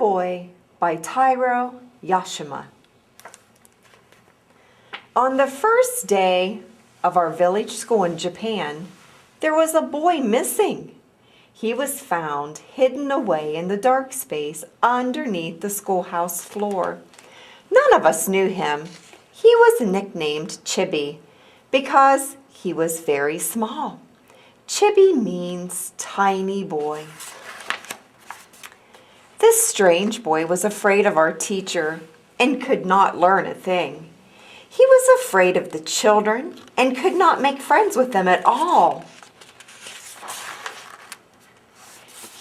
Boy by Taro Yashima. On the first day of our village school in Japan, there was a boy missing. He was found hidden away in the dark space underneath the schoolhouse floor. None of us knew him. He was nicknamed Chibi because he was very small. Chibi means tiny boy. This strange boy was afraid of our teacher and could not learn a thing. He was afraid of the children and could not make friends with them at all.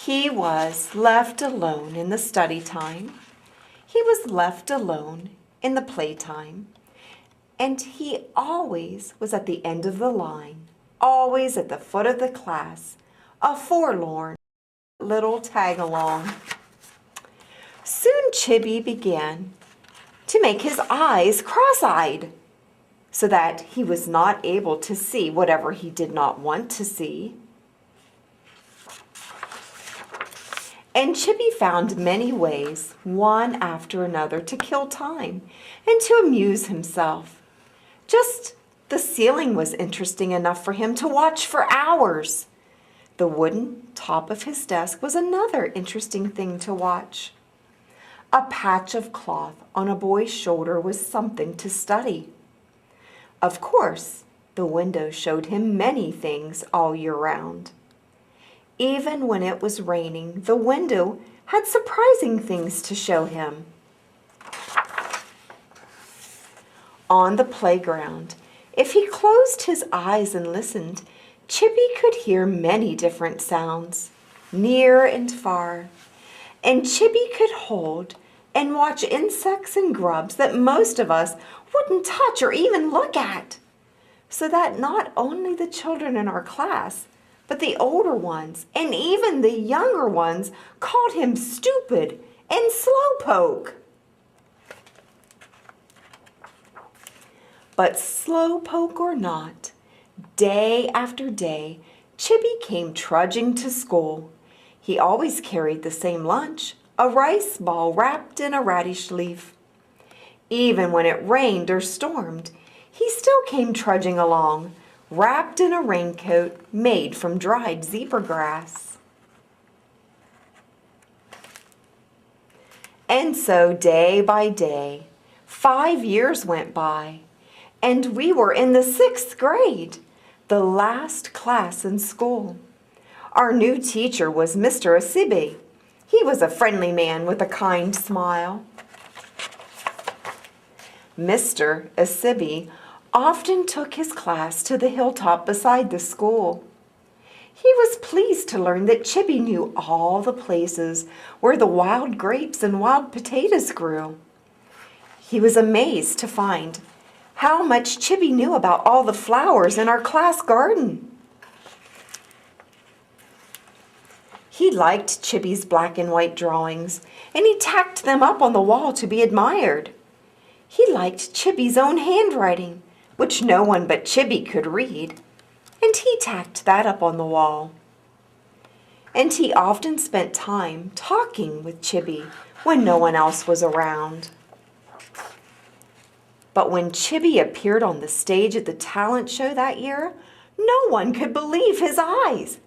He was left alone in the study time. He was left alone in the playtime. And he always was at the end of the line, always at the foot of the class, a forlorn little tag-along. Soon Chibi began to make his eyes cross-eyed so that he was not able to see whatever he did not want to see. And Chibi found many ways, one after another, to kill time and to amuse himself. Just the ceiling was interesting enough for him to watch for hours. The wooden top of his desk was another interesting thing to watch. A patch of cloth on a boy's shoulder was something to study. Of course, the window showed him many things all year round. Even when it was raining, the window had surprising things to show him. On the playground, if he closed his eyes and listened, Chibi could hear many different sounds, near and far. And Chibi could hold and watch insects and grubs that most of us wouldn't touch or even look at. So that not only the children in our class, but the older ones and even the younger ones called him stupid and slowpoke. But slowpoke or not, day after day, Chibi came trudging to school. He always carried the same lunch, a rice ball wrapped in a radish leaf. Even when it rained or stormed, he still came trudging along, wrapped in a raincoat made from dried zebra grass. And so day by day, 5 years went by, and we were in the 6th grade, the last class in school. Our new teacher was Mr. Asibe. He was a friendly man with a kind smile. Mr. Asibe often took his class to the hilltop beside the school. He was pleased to learn that Chibi knew all the places where the wild grapes and wild potatoes grew. He was amazed to find how much Chibi knew about all the flowers in our class garden. He liked Chibi's black and white drawings, and he tacked them up on the wall to be admired. He liked Chibi's own handwriting, which no one but Chibi could read, and he tacked that up on the wall. And he often spent time talking with Chibi when no one else was around. But when Chibi appeared on the stage at the talent show that year, no one could believe his eyes.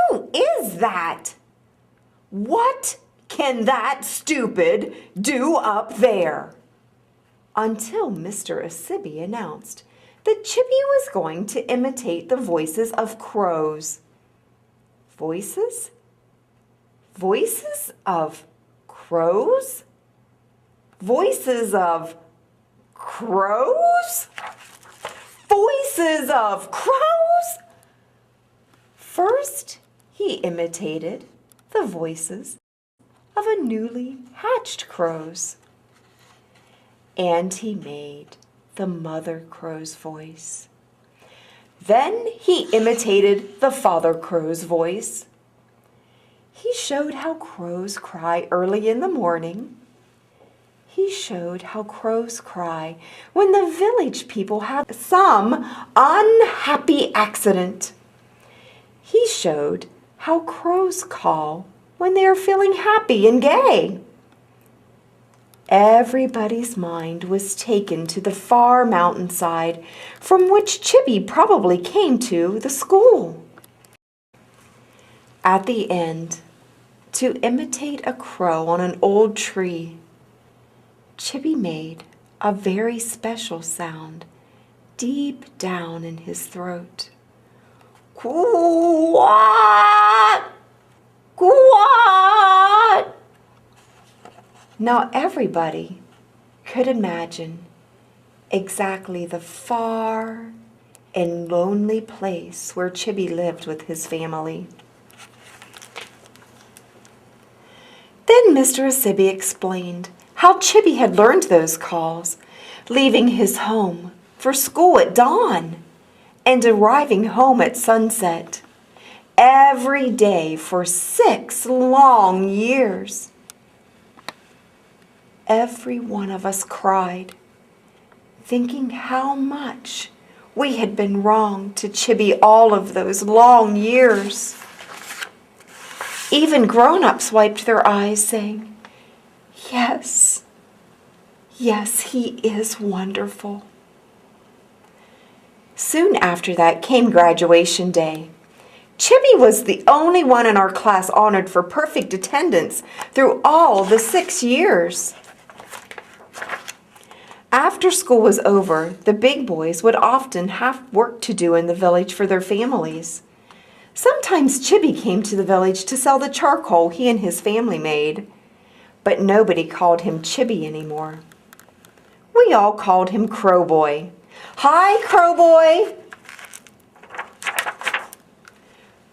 Who is that? What can that stupid do up there? Until Mr. Asibe announced that Chibi was going to imitate the voices of crows. Voices? Voices of crows? Voices of crows? Voices of crows? First, he imitated the voices of a newly hatched crows. And he made the mother crow's voice. Then he imitated the father crow's voice. He showed how crows cry early in the morning. He showed how crows cry when the village people have some unhappy accident. He showed how crows call when they are feeling happy and gay. Everybody's mind was taken to the far mountainside from which Chibi probably came to the school. At the end, to imitate a crow on an old tree, Chibi made a very special sound deep down in his throat. Quack! Quack! Now everybody could imagine exactly the far and lonely place where Chibi lived with his family. Then Mr. Asibi explained how Chibi had learned those calls, leaving his home for school at dawn and arriving home at sunset, every day for 6 long years. Every one of us cried, thinking how much we had been wrong to Chibi all of those long years. Even grown-ups wiped their eyes, saying, "Yes, yes, he is wonderful." Soon after that came graduation day. Chibi was the only one in our class honored for perfect attendance through all the 6 years. After school was over, the big boys would often have work to do in the village for their families. Sometimes Chibi came to the village to sell the charcoal he and his family made, but nobody called him Chibi anymore. We all called him Crow Boy. "Hi, Crow Boy!"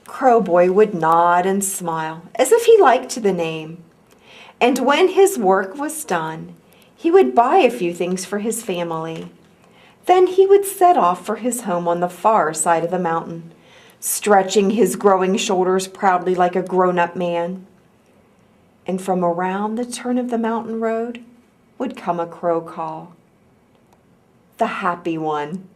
Crow Boy would nod and smile as if he liked the name. And when his work was done, he would buy a few things for his family. Then he would set off for his home on the far side of the mountain, stretching his growing shoulders proudly like a grown-up man. And from around the turn of the mountain road would come a crow call. The happy one.